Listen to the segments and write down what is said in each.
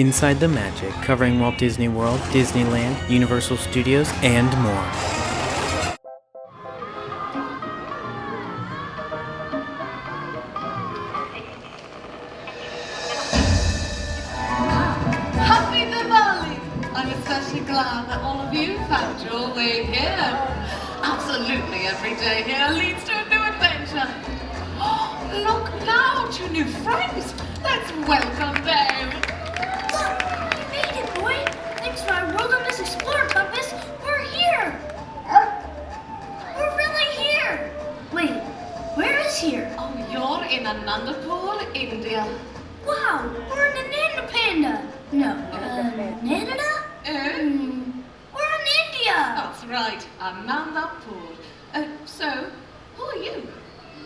Inside the Magic, covering Walt Disney World, Disneyland, Universal Studios, and more. Happy Diwali! I'm especially glad that all of you found your way here. Absolutely every day here leads to a new adventure. Oh, look now, two new friends. Let's welcome them. Look, you made it, boy. Thanks to our Wilderness Explorer compass, we're here. We're really here. Wait, where is here? Oh, you're in Anandapur, India. Wow, we're in Nana Panda. No, Nanada? We're in India. That's right, Anandapur. So, who are you?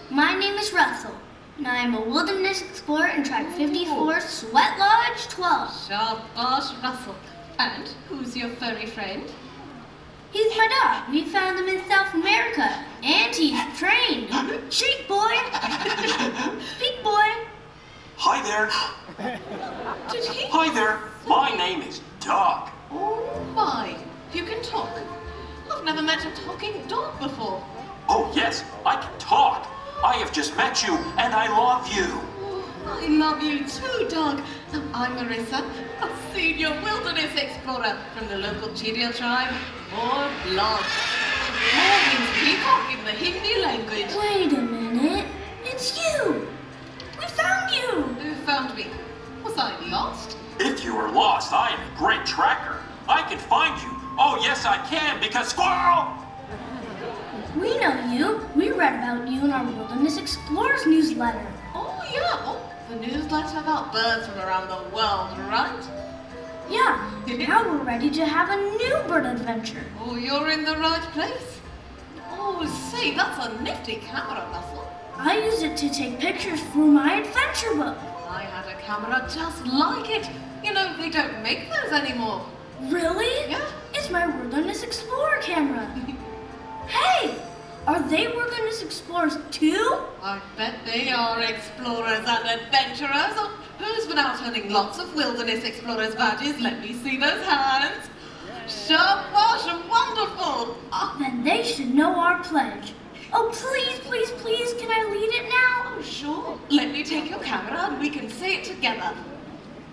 My name is Russell, and I am a Wilderness Explorer in Track 54, Sweat Lodge 12. Shabash, Russell. And who's your furry friend? He's my dog. We found him in South America, and he's trained. Shake, boy. Speak, boy. Hi there. Did he? Hi there. My name is Doug. Oh my, you can talk. I've never met a talking dog before. Oh yes, I can talk. I have just met you, and I love you. Oh, I love you too, dog. I'm Marissa, a senior wilderness explorer from the local Cheetah tribe, More Blood. More means peacock in the Hindi language. Wait a minute. It's you. We found you. Who found me? Was I lost? If you are lost, I am a great tracker. I can find you. Oh yes, I can, because squirrel! We know you. We read about you in our Wilderness Explorers newsletter. Oh yeah, the newsletter about birds from around the world, right? Yeah, now we're ready to have a new bird adventure. Oh, you're in the right place. Oh, say, that's a nifty camera, Russell. I use it to take pictures for my adventure book. I had a camera just like it. You know, they don't make those anymore. Really? Yeah. It's my Wilderness Explorer camera. Hey, are they Wilderness Explorers too? I bet they are explorers and adventurers. Oh, who's been out earning lots of Wilderness Explorers badges? Let me see those hands. Shabash, wonderful. Oh, Then they should know our pledge. Oh, please, please, please, can I lead it now? oh, sure. Let me take your camera and we can say it together.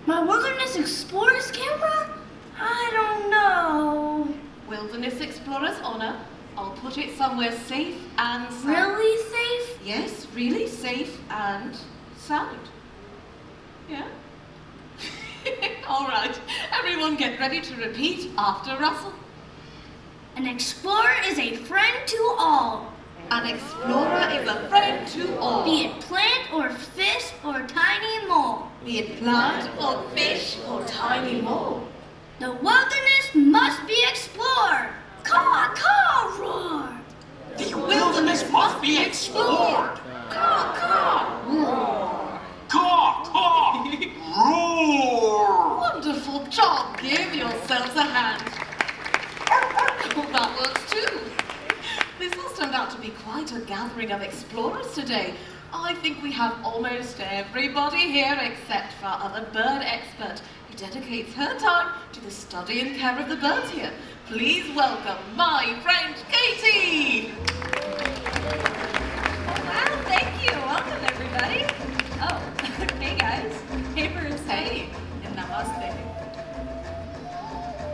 My Wilderness Explorers camera? I don't know. Wilderness Explorers honor. I'll put it somewhere safe and sound. Really safe? Yes, really safe and sound. Yeah? All right. Everyone get ready to repeat after Russell. An explorer is a friend to all. An explorer is a friend to all. Be it plant or fish or tiny mole. Be it plant or fish or tiny mole. The wilderness must be explored. Caw, caw, roar. The wilderness must be explored. Caw, caw, roar. Caw, caw, roar. Wonderful job. Give yourselves a hand. Oh, that works too. This has turned out to be quite a gathering of explorers today. I think we have almost everybody here except for our other bird expert who dedicates her time to the study and care of the birds here. Please welcome my friend Katie! Wow, thank you. Welcome, everybody. Oh, hey, guys. Hey, birds. Hey. And namaste.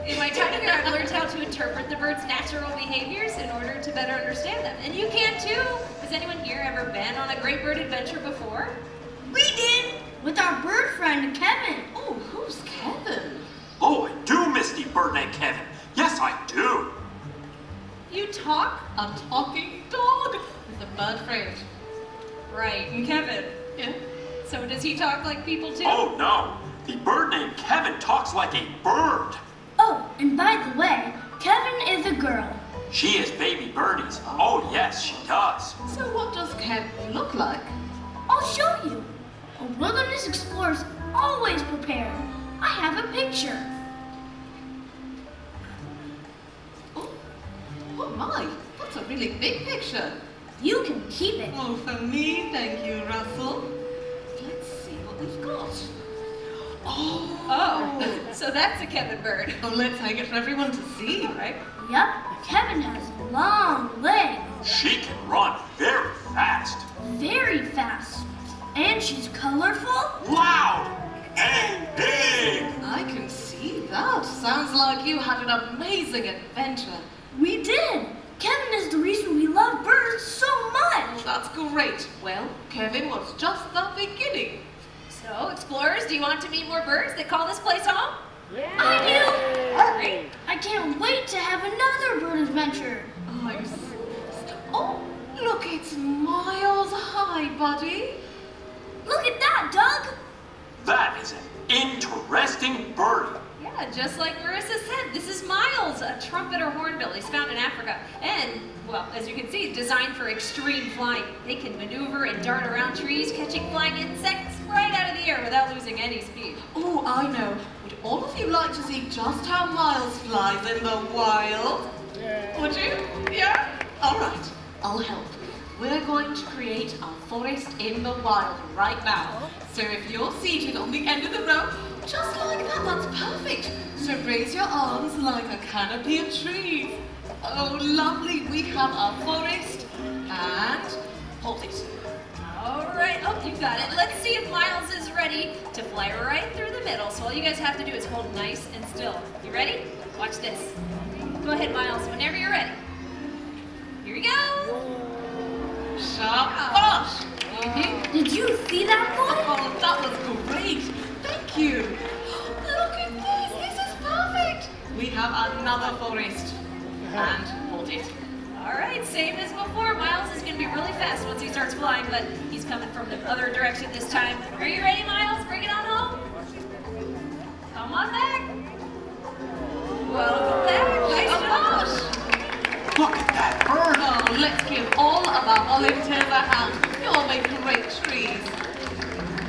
In my time here, I've learned how to interpret the birds' natural behaviors in order to better understand them. And you can, too. Has anyone here ever been on a great bird adventure before? We did. With our bird friend, Kevin. Oh, who's Kevin? Oh, I do, Misty Bird named Kevin. Yes, I do. You talk? A talking dog with a bird friend. Right, and Kevin. Yeah. So does he talk like people, too? Oh no, the bird named Kevin talks like a bird. Oh, and by the way, Kevin is a girl. She is baby birdies. Oh yes, she does. So what does Kevin look like? I'll show you. A wilderness explorer's always prepared. I have a picture. Oh my, that's a really big picture. You can keep it. Oh, for me, thank you, Russell. Let's see what we've got. Oh, So that's a Kevin bird. Oh, let's hang it for everyone to see. Right? Yep, Kevin has long legs, She can run very fast, very fast, and she's colorful. loud, and big. I can see that. Sounds like you had an amazing adventure. We did. Kevin is the reason we love birds so much. That's great. Well, Kevin was just the beginning. So, explorers, do you want to meet more birds that call this place home? I do. Great. I can't wait to have another bird adventure. Oh, look, it's miles high, buddy. Look at that, Doug. That is an interesting birdie. Yeah, just like Marissa said, this is Miles, a trumpeter hornbill. He's found in Africa. And, well, as you can see, designed for extreme flying. They can maneuver and dart around trees, catching flying insects right out of the air without losing any speed. Oh, I know. Would all of you like to see just how Miles flies in the wild? Would you? Yeah? All right, I'll help. We're going to create our forest in the wild right now. So if you're seated on the end of the rope, just like that, that's perfect. So raise your arms like a canopy of trees. Oh, lovely. We have our forest and hold it. All right, oh, you got it. Let's see if Miles is ready to fly right through the middle. So all you guys have to do is hold nice and still. You ready? Watch this. Go ahead, Miles, whenever you're ready. Here we go. Shabash! Did you see that, boy? Oh, that was great. Thank you. Look at this. This is perfect. We have another forest. And hold it. All right, same as before. Miles is going to be really fast once he starts flying, but he's coming from the other direction this time. Are you ready, Miles? Bring it on home. Come on back. Welcome back. Nice job. Look at that bird. Oh, let's give all of our volunteers a hand. You all make great trees.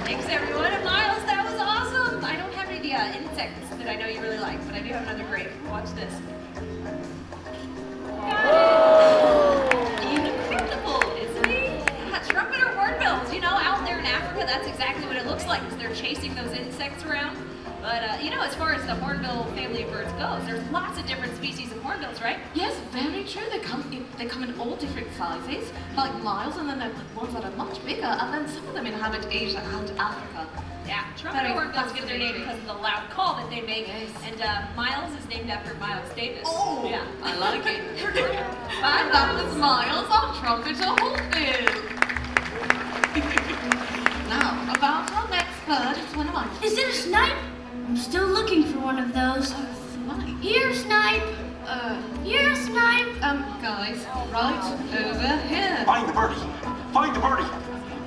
Thanks, everyone. And Miles, that was awesome. I don't have any insects that I know you really like, but I do have another grape. Watch this. Incredible, isn't he? Yeah, trumpeter hornbills. You know, out there in Africa, that's exactly what it looks like because they're chasing those insects around. But, you know, as far as the hornbill family of birds goes, there's lots of different species of hornbills, right? Yes, very true. They come in all different sizes, like Miles, and then there are ones that are much bigger, and then some of them inhabit Asia and Africa. Yeah, trumpeter hornbills get their name because of the loud call that they make. Yes. And Miles is named after Miles Davis. Oh, yeah. I like it. And that was Miles, our trumpeter hornbill. Now, about our next bird, it's one of my Is it a snipe? I'm still looking for one of those. snipe. Here, snipe. Here, snipe. Guys, right over here. Find the birdie. Find the birdie.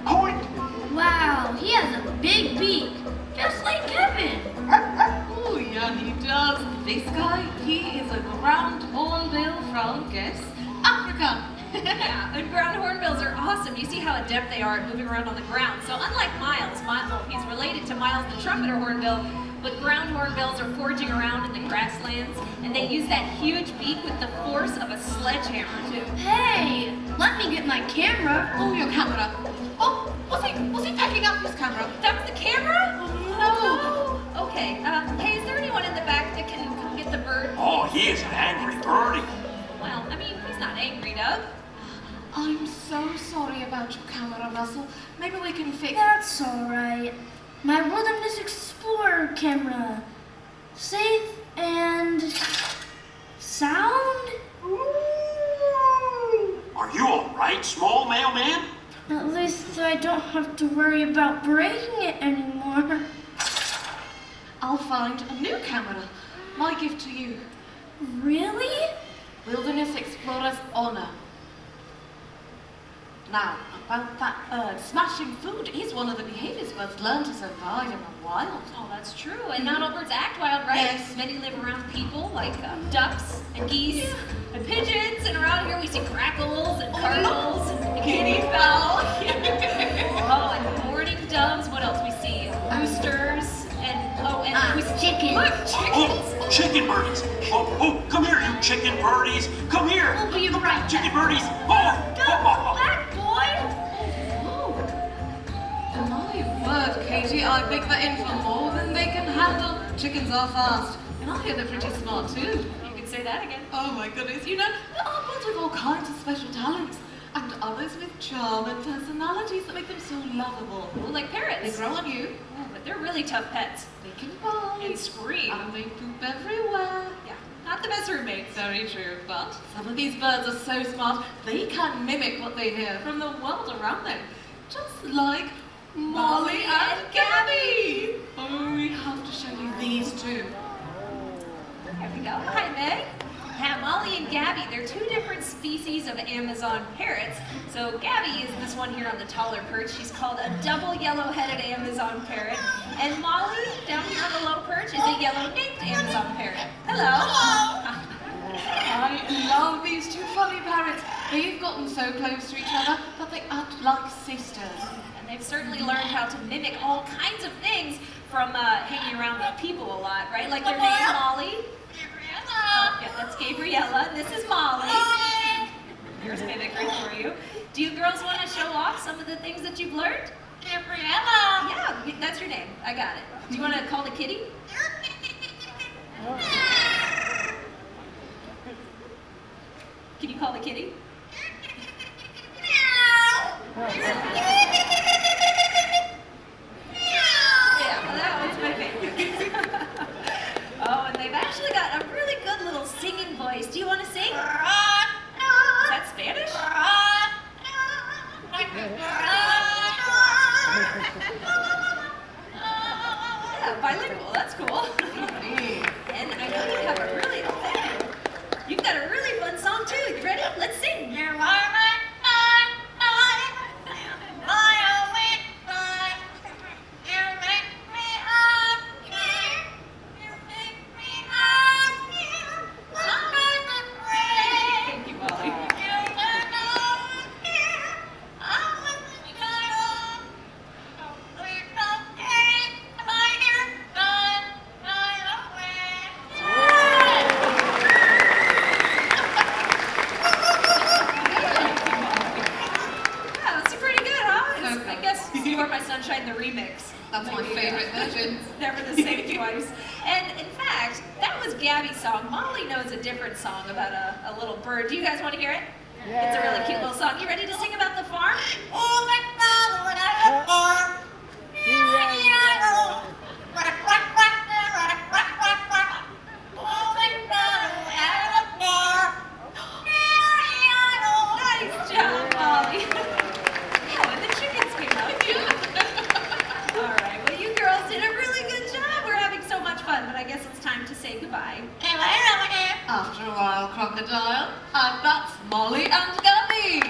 Point. Wow, he has a big beak, just like Kevin. Oh, yeah, he does. This guy, he is a ground hornbill from, guess, Africa. Yeah, and ground hornbills are awesome. You see how adept they are at moving around on the ground. So unlike Miles, he's related to Miles the trumpeter hornbill, but ground hornbills are foraging around in the grasslands, and they use that huge beak with the force of a sledgehammer too. Hey, let me get my camera. Oh, your camera. Oh, was he packing up his camera? That was the camera? Oh, no. Okay, hey, is there anyone in the back that can come get the bird? Oh, he is an angry birdie. Well, I mean, he's not angry, Doug. I'm so sorry about your camera, Russell. Maybe we can fix it. That's all right. My Wilderness Explorer camera. Safe and sound? Are you all right, small mailman? At least I don't have to worry about breaking it anymore. I'll find a new camera. My gift to you. Really? Wilderness Explorer's honor. Now, about that bird, smashing food is one of the behaviors birds learn to survive in the wild. Oh, that's true. And not all birds act wild, right? Yes. Many live around people, like ducks and geese and pigeons. And around here we see grackles and cardinals and guinea fowl. Oh, and mourning doves. What else we see? Roosters and we see chickens. Look, Oh, chicken birdies. Oh, come here, you chicken birdies. Come here. We'll be right back. Chicken birdies. Back, boy. Oh, my word, Katie, I think they're in for more than they can handle. chickens are fast. And I hear they're pretty smart too. You can say that again. Oh my goodness, you know, there are birds with all kinds of special talents. And others with charm and personalities that make them so lovable. Well, like They parrots. grow on you, Oh, but they're really tough pets. they can bite, And scream. and they poop everywhere. Yeah, not the best roommates. Very true, but some of these birds are so smart, they can mimic what they hear from the world around them. Just like Molly and Gabby. Oh, we have to show you these two. There we go. Hi, Meg. Yeah, Molly and Gabby, they're two different species of Amazon parrots. So Gabby is this one here on the taller perch. She's called a double yellow-headed Amazon parrot. And Molly, down here on the low perch, is a yellow-naped Amazon parrot. Hello. I love these two funny parrots. They've gotten so close to each other that they act like sisters. And they've certainly learned how to mimic all kinds of things from hanging around with people a lot, right? Like their name's Molly. Oh, yeah, that's Gabriella. This is Molly. Here's mimicry for you. Do you girls want to show off some of the things that you've learned? Gabriella! Yeah, that's your name. I got it. Do you want to call the kitty? Can you call the kitty? Yeah, well, that one's my favorite. Oh, and they've actually got a really good little singing voice. Do you want to sing? Is that Spanish? Yeah, bilingual. That's cool. And I know you have a really, oh, thank you. You've got a really fun song too. You ready? Let's sing. Thank you, Molly. Yeah, that's pretty good, huh? I guess you are my sunshine, the remix. That's my Maybe, favorite version. Never the same twice. And in fact, that was Gabby's song. Molly knows a different song about a little bird. Do you guys want to hear it? It's a really cute little song. You ready to sing about the farm? Nice job, Molly. Oh, and the chickens came out too. All right, well, you girls did a really good job. We're having so much fun, but I guess it's time to say goodbye. After a while, crocodile, and that's Molly and Gabby.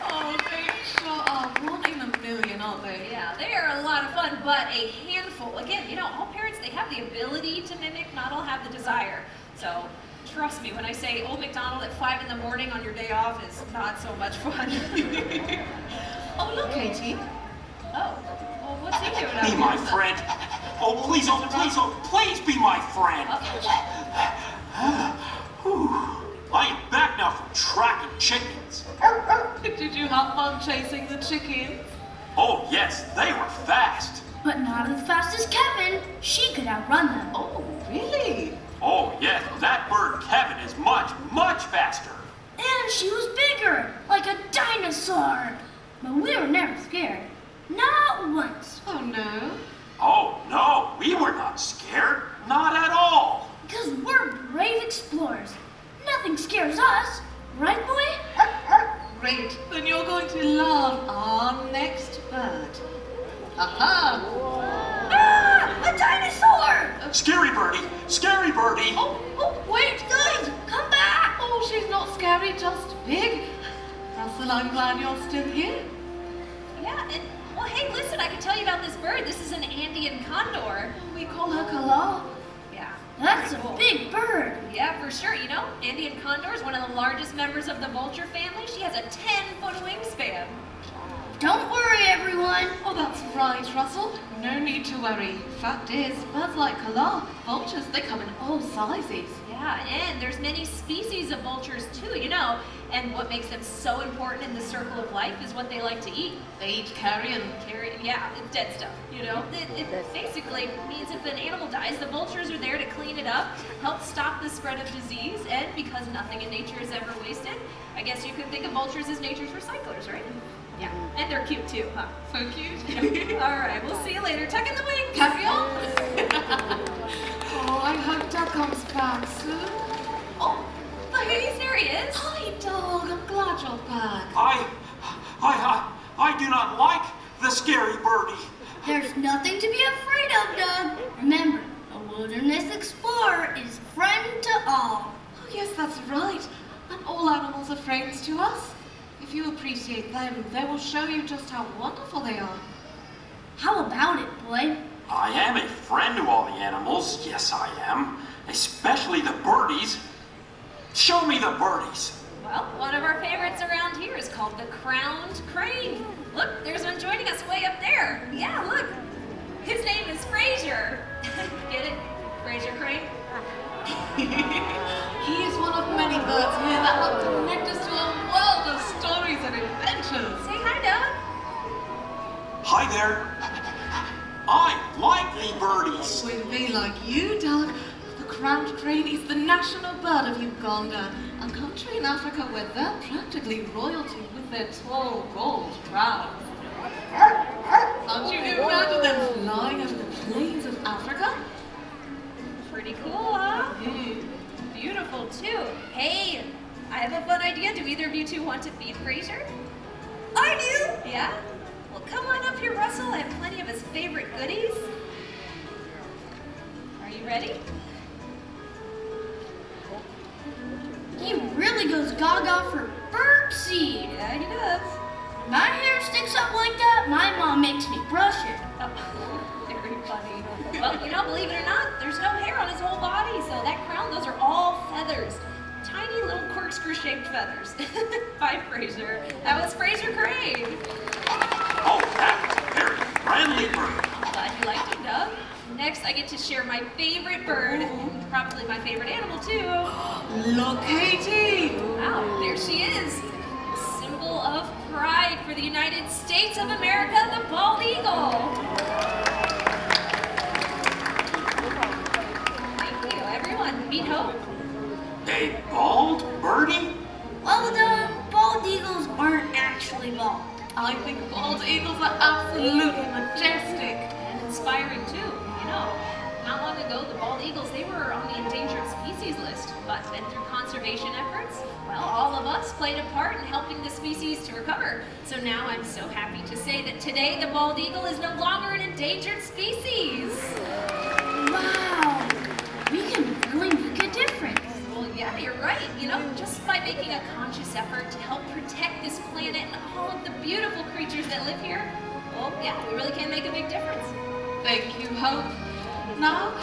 Oh, they sure are one in a million, aren't they? Yeah, they are a lot of fun, but a handful. Again, you know, all parrots, they have the ability to mimic, not all have the desire. So trust me when I say Old MacDonald at 5 in the morning on your day off is not so much fun. Oh, look, Katie. Oh, well, what's he doing out Be here? my friend. Oh, please, please be my friend. Whew. I am back now from tracking chickens. Did you have fun chasing the chickens? Oh, yes, they were fast. But not as fast as Kevin. She could outrun them. Oh, really? Oh, yes, that bird Kevin is much, much faster. And she was bigger, like a dinosaur. But we were never scared. Not once. Oh, no. Oh, no, we were not scared. Not at all. Because we're brave explorers. Nothing scares us. Right, boy? Great. Then you're going to love our next bird. Aha! Ah! A dinosaur! Scary birdie, scary birdie. Oh, wait, guys! Come back! Oh, she's not scary, just big. Russell, I'm glad you're still here. Yeah, and, well, hey, listen, I can tell you about this bird. This is an Andean condor. We call her Kala. Yeah. That's very a cool. big bird. Yeah, for sure. You know, Andean condor is one of the largest members of the vulture family. She has a 10-foot wingspan. Don't worry, everyone. Oh, that's right, Russell. No need to worry. Fact is, birds like Kala, vultures, they come in all sizes. Yeah, and there's many species of vultures too. You know, And what makes them so important in the circle of life is what they like to eat. They eat carrion. Yeah, it's dead stuff, you know? It basically means if an animal dies, the vultures are there to clean it up, help stop the spread of disease, and because nothing in nature is ever wasted, I guess you could think of vultures as nature's recyclers, right? Yeah, and they're cute too, huh? So cute. Yeah. All right, we'll see you later. Tuck in the wings. Carry on. Oh, I hope Dad comes back soon. Oh, There he is. hi, dog. I'm glad you're back. I do not like the scary birdie. There's nothing to be afraid of, Doug. Remember, a wilderness explorer is a friend to all. Oh, yes, that's right. And all animals are friends to us. If you appreciate them, they will show you just how wonderful they are. How about it, boy? I am a friend to all the animals. Yes, I am. Especially the birdies. Show me the birdies. Well, one of our favorites around here is called the crowned crane. Look, there's one joining us way up there. Yeah, look. His name is Fraser. Get it? Fraser Crane? He is one of many birds here that help connect us to a world of stories and adventures. Say hi, Doug. Hi there. I like the birdies. We'd be like you, Doug. The crowned crane is the national bird of Uganda, a country in Africa where they're practically royalty with their tall gold crowns. Can't you imagine them flying over the plains of Africa? Pretty cool, huh? Beautiful, too. Hey, I have a fun idea. Do either of you two want to feed Fraser? I do. Yeah? Well, come on up here, Russell. I have plenty of his favorite goodies. Are you ready? He really goes gaga for birdseed. Yeah, he does. When my hair sticks up like that, my mom makes me brush it. Oh, very funny. Well, you know, believe it or not, there's no hair on his whole body, so that crown, those are all feathers. Tiny little corkscrew-shaped feathers. Bye, Fraser. That was Fraser Crane. Oh, that was a very friendly bird. Glad you liked it, Doug. Next, I get to share my favorite bird, probably my favorite animal, too. Look, Katie! Wow, there she is. Symbol of pride for the United States of America, the bald eagle. Thank you, everyone. Meet Hope. A bald birdie? Well, the bald eagles aren't actually bald. I think bald eagles are absolutely majestic. And inspiring, too. You know, not long ago, the bald eagles, they were on the endangered species list. But then through conservation efforts, well, all of us played a part in helping the species to recover. So now I'm so happy to say that today the bald eagle is no longer an endangered species. Wow, we can really make a difference. Well, yeah, you're right. You know, just by making a conscious effort to help protect this planet and all of the beautiful creatures that live here, well, yeah, we really can make a big difference. Thank you, Hope. Now,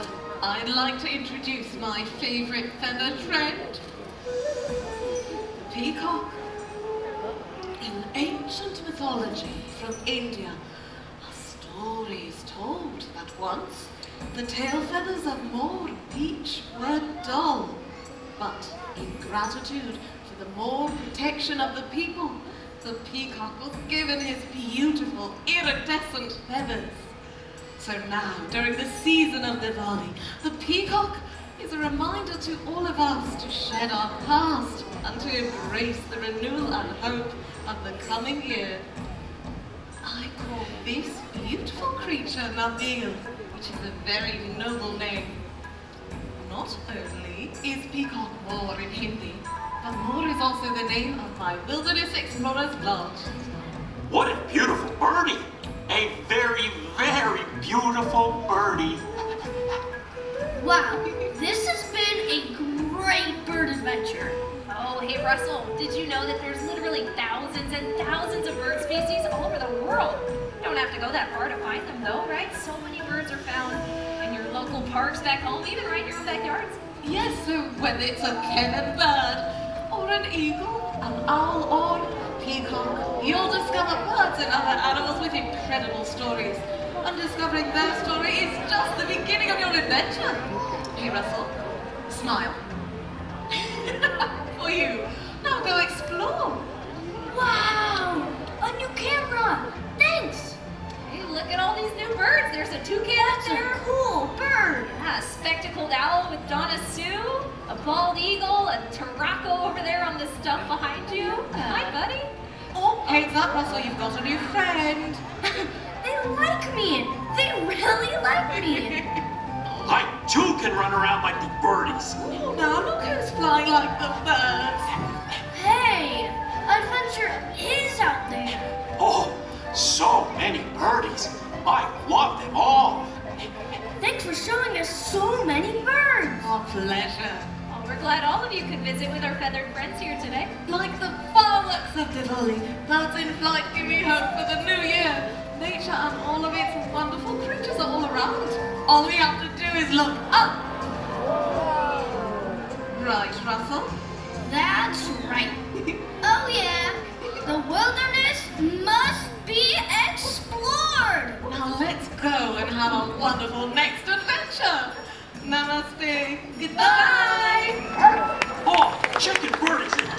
I'd like to introduce my favorite feathered friend, the peacock. In ancient mythology from India, a story is told that once the tail feathers of Moor Peach were dull, but in gratitude for the more protection of the people, the peacock was given his beautiful iridescent feathers. So now, during the season of Diwali, the peacock is a reminder to all of us to shed our past and to embrace the renewal and hope of the coming year. I call this beautiful creature Nabil, which is a very noble name. Not only is peacock Moor in Hindi, but Moor is also the name of my Wilderness Explorer's Lodge. What a beautiful birdie. A very, very beautiful birdie. Wow, this has been a great bird adventure. Oh, hey Russell, did you know that there's literally thousands and thousands of bird species all over the world? You don't have to go that far to find them though, right? So many birds are found in your local parks back home, even right in your own backyards. Yes, so whether it's a Kevin bird, or an eagle, an owl, or a peacock, you'll discover birds and other animals with incredible stories. And discovering their story is just the beginning of your adventure. Hey Russell, smile. For you. Now go explore. look at all these new birds. There's a toucan up That's a there. cool bird. Yeah, a spectacled owl with Donna Sue, a bald eagle, a Taraco over there on the stump behind you. Hi, buddy. Oh, heads up, Russell, you've got a new friend. They like me. They really like me. I too can run around like the birdies. Oh, now look who's flying like the birds. Hey, adventure is out there. Oh, so many birdies. I love them all. Thanks for showing us so many birds. Our pleasure. Well, we're glad all of you could visit with our feathered friends here today. Like the fireworks of Diwali, birds in flight give me hope for the new year. Nature and all of its wonderful creatures are all around. All we have to do is look up. Right, Russell? That's right. Oh yeah, the wilderness must be explored. Now let's go and have a wonderful next adventure. Namaste. Goodbye. Oh, chicken birdies and